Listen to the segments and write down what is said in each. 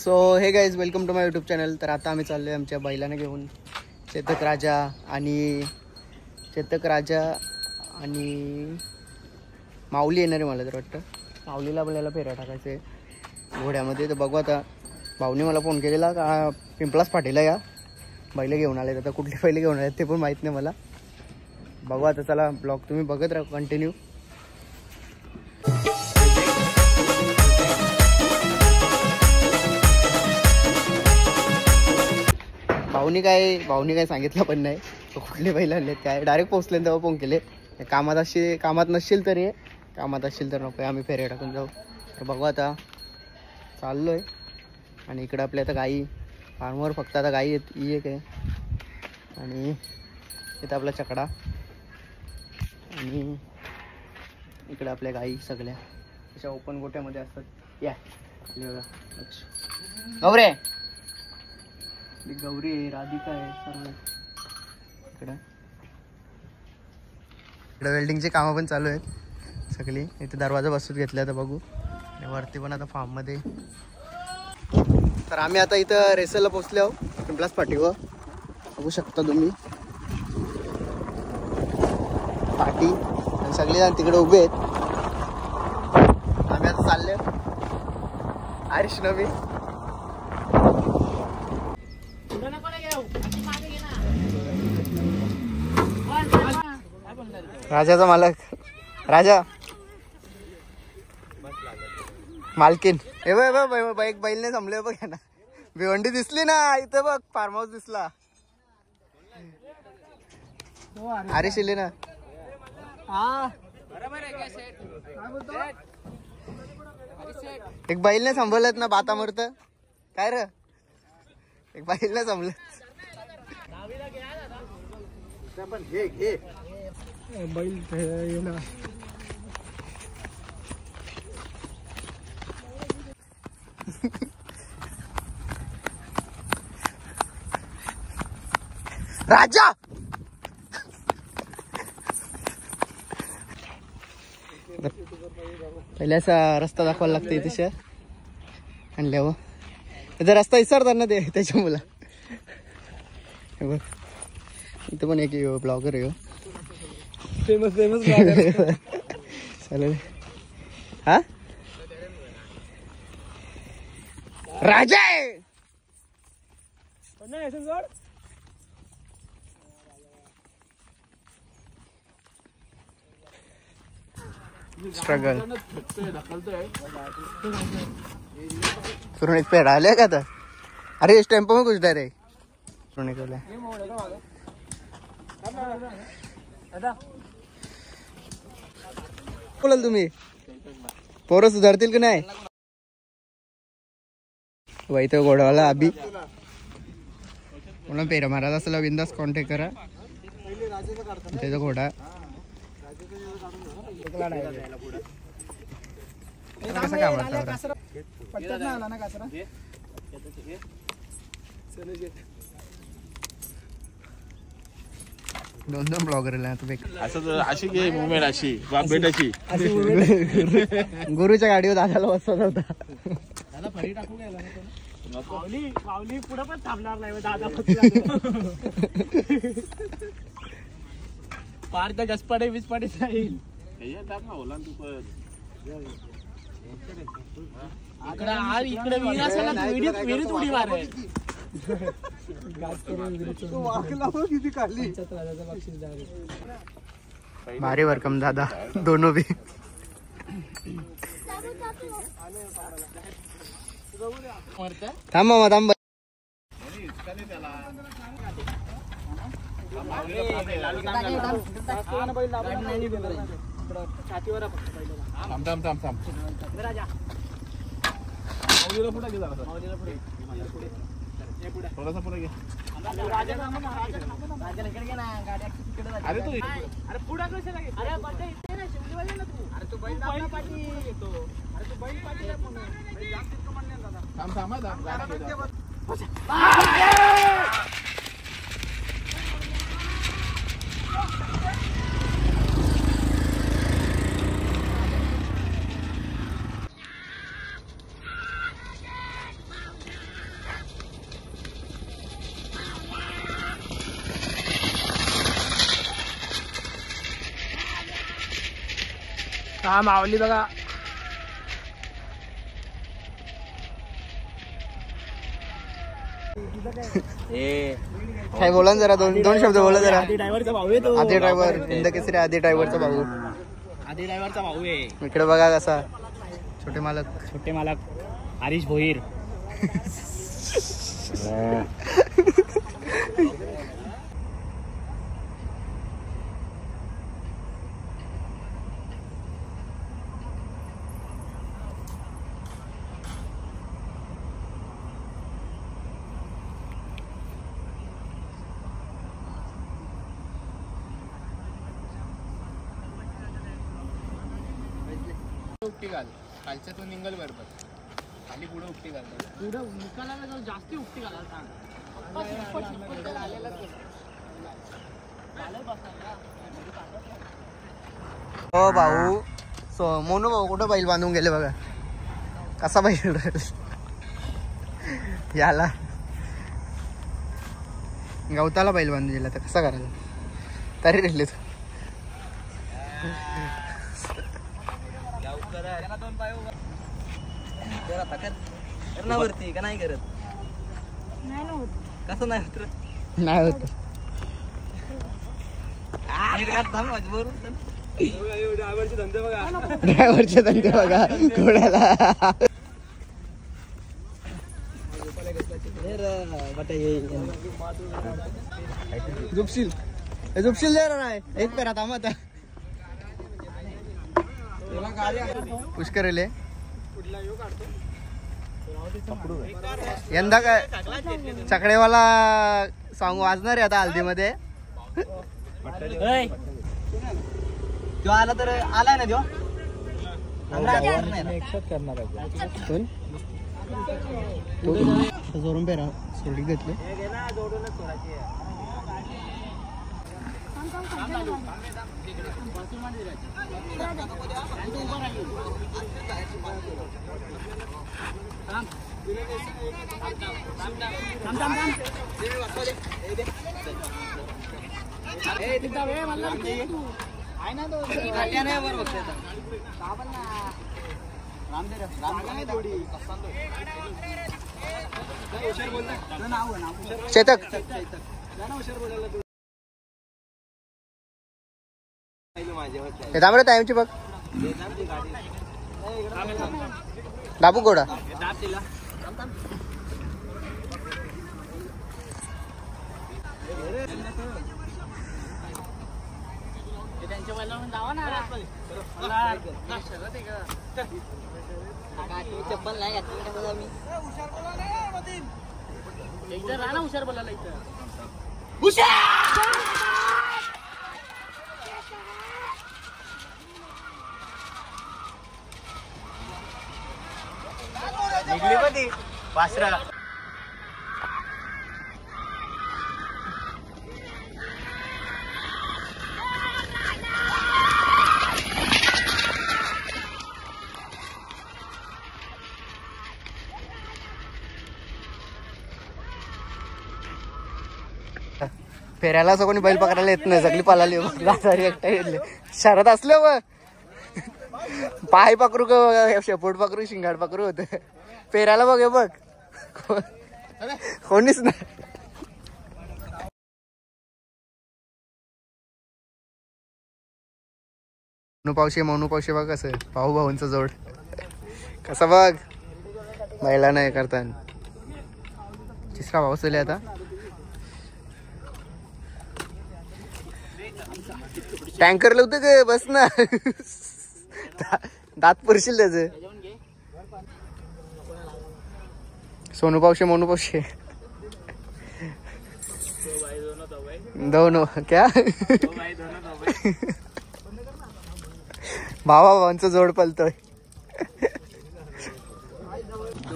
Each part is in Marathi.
So hey guys welcome to my YouTube channel. तर आता आम्ही चाललो आहे आमच्या बैलाने घेऊन चेतक राजा आणि माऊली येणार आहे. मला तर वाटतं माऊलीला आपल्याला फेऱ्या टाकायचे घोड्यामध्ये. तर बघू आता, भाऊने मला फोन केलेला का पिंपळास फाटीला या बैल घेऊन आले. आता कुठले बैल घेऊन आले ते पण माहीत नाही मला. बघू आता, चला ब्लॉग तुम्ही बघत राहा कंटिन्यू. भाऊनी काय सांगितलं पण नाही कुठले बैल आणलेत काय. डायरेक्ट पोहोचले तेव्हा फोन केले. कामात नसशील तर ये, कामात असशील तर नको, आम्ही फेऱ्या टाकून जाऊ. तर बघू आता, चाललो आहे. आणि इकडं आपल्या आता गाई फार्मवर फक्त आता गाई एक आहे. आणि इथं आपला चकडा आणि इकडे आपल्या गाई सगळ्या अशा ओपन गोट्यामध्ये असतात. या गौरे, गौरी आहे, राधिका आहे, सर्व इकडं वेल्डिंगचे कामं पण चालू आहेत सगळी. इथे दरवाजा बसून घेतला तर बघू. आणि वरती पण आता फार्ममध्ये. तर आम्ही आता इथं रेसलला पोचले आहोत पिंपळास फाटीवर. बघू शकता तुम्ही फाटी आणि सगळेजण तिकडे उभे आहेत. आम्ही आता चालले हरीश नवी. राजाचा मालक राजा, मालकीन हे बघ एक बैल नाही जमले बघ ना. भिवंडी दिसली ना इथं बघ, फार्म हाऊस दिसला. अरे शिले ना एक बैल नाही सांभाळत ना, बाता मरत काय र. एक बैल नाही सांभाळत. बैल राजा पहिले असा रस्ता दाखवायला लागते तशा आणल्यावर. त्याचा रस्ता विसरतात ना ते, त्याच्या मुला. बघ इथं पण एक ब्लॉगर आहे, फेमस ब्लॉगर. चालेल हा राजा आहे. स्ट्रगल सुरनीत पेड़ आले का था. अरे इस टेम्पो में कुछ डर है निकले. बोलाल तुम्ही पोरं सुधारतील की नाही. वही तो घोडावाला अभी म्हणून पेरा मारायला असला बिंदास कॉन्टॅक्ट करा. त्याचा घोडा कसा काम दोन ब्लॉगर अशी मुवमेंट अशी भेटायची. गुरुच्या गाडीवर दादाला बसवत होता. माऊली पुढे पण थांबणार नाही दादा. पार तर गसपाडे विसपाडे जाईल. इकडे विहिरीत उडी मारेल. भारी वरकम दादा दोनों भी. थांब मामा थांब. थोडासा पुढे घे. अरे तू अरे पुढे कशाला घे. अरे बड्डे इथे ना शिवलीवाले ना तू. अरे तू बैल दाबला पाठी येतो. अरे तू बैल पाठी आहे म्हणून बैल जाम तितकं म्हणले दादा. थांब थांब दादा. हा माऊली बघा. काय बोला ना जरा, दोन शब्द बोला जरा. आधी ड्रायव्हरचा भाऊ आहे तो. आधी ड्रायव्हर हिंद केसरी, आधी ड्रायव्हरचा भाऊ. आधी ड्रायव्हरचा भाऊ आहे. इकडे बघा कसा छोटे मालक. छोटे मालक हरीश भोईर. उपटी घाल, खालच्या तो निंगल बरोबर खाली पुढे उपटी घाल. पुढं निकालाला जास्ती उपटी घालायला सांग. हो भाऊ. मोनू भाऊ कुठं बैल बांधून गेले बघा. कसा बैल याला गवताला बैल बांधून गेला तर कसा करायचा तरी राहिले तू. वरती का नाही करत. कसं नाही होत. नाही होत. ड्रायव्हरचे धंदे बघा घोड्याला. झुपशील झुपशील जरा नाही एक पेरा थांबा आता. पुष्कर आले यंदा काय चकडेवाला सॉंग वाजणार आहे आता हल्दीमध्ये. तो आला तर आलाय ना तो जोरून पेरा सोडी घेतले. चेतक तांबडे टाइमची बघ. दाबू घोडा त्यांच्या बैला जावा ना. चप्पल नाही घातली एकदा राहा ना हुशार बोलायला इथं. निघली मध्ये वासरा. फेऱ्याला असं कोणी बैल पकडायला येत नाही. सगळी पालाली एकटा येतले शरद असले व पाय पकरू का शेपूट पकरू शिंगाड पकरू होते. फेऱ्याला बघ बघ कोणीच नाही. मोनू पावशे बघ कसं भाऊ भाऊंचा जोड कसा बघ बैला नाही करता. तिसरा भाऊ चले आता. टँकर लावते का बस ना. दात पुरशील त्याच. सोनू पावशे मोनू पावशे दोन क्या भावा भावांचा जोड पलतोय.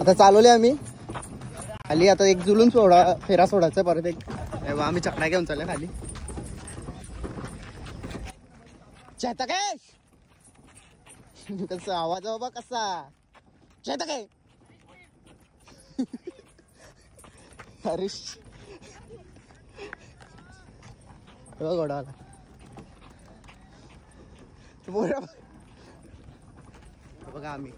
आता चालवले आम्ही खाली. आता एक जुलून फेरा सोडायचा परत एक. आम्ही चकड्या घेऊन चालले खाली. चेतकेश कसा आवाज बाबा कसा चेतके हरीश घोडा बघा आम्ही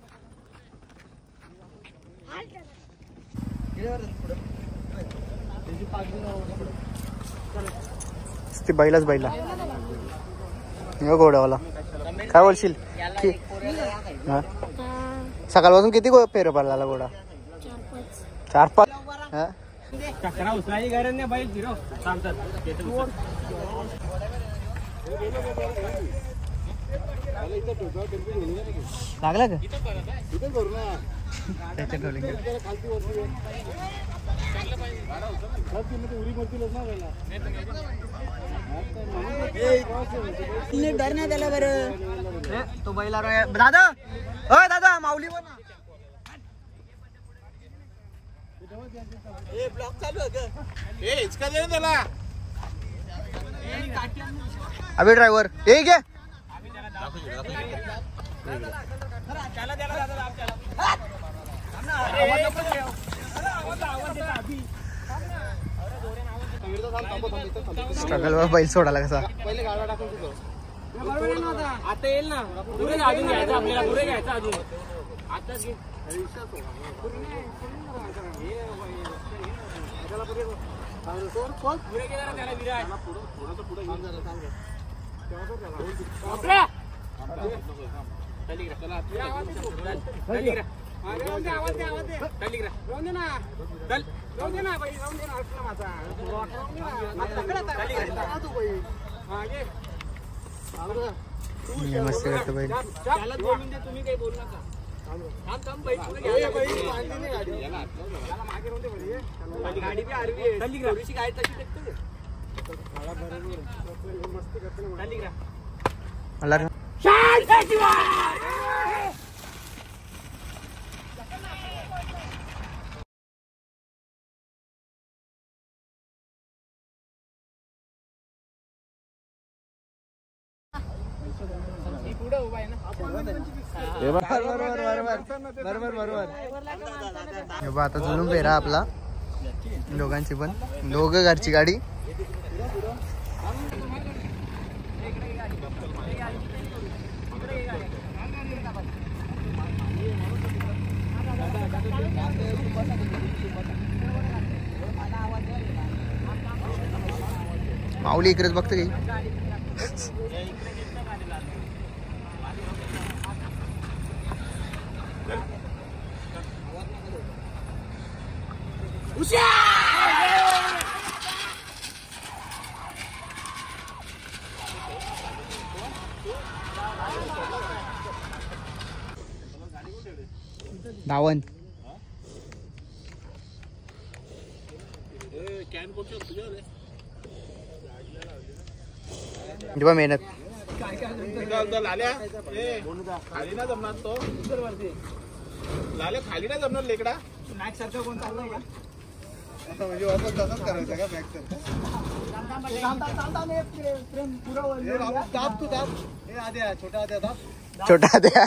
ती बैलाच बैला घोड्यावाला काय बोलशील हा? सकाळपासून किती फेर पडला घोडा 4-5 हा चक्रा उचलायची गरज नाही बैल फिरव थांबतात लागला का त्याच्या ठेवले डर नाही त्याला बरं तो बैला दादा अ दादा माऊली पण ब्लॉक चालू आहे त्याला अभि ड्रायव्हर हे घे स्ट्रगल वर बैल सोडायला कसा आता येईल ना पुढे अजून घ्यायचं आपल्याला पुढे घ्यायचं अजून आता पुढे गेला त्याला विराट मस्त करतो बैल तुम्ही काही बोलू नका गाडी बी आरवी थोडीशी गाडी तशी टेकते मला बरोबर आता जुलूम फेरा आपला दोघांची पण दोघं घरची गाडी माऊली इकडेच बघतो की धावन मेहनत खाली ना जमणार तो लाल्या खाली ना जमणार लेकडा मॅच सारखं कोण चाललंय का म्हणजे वापस तसंच करायचं का बॅग छोटा द्या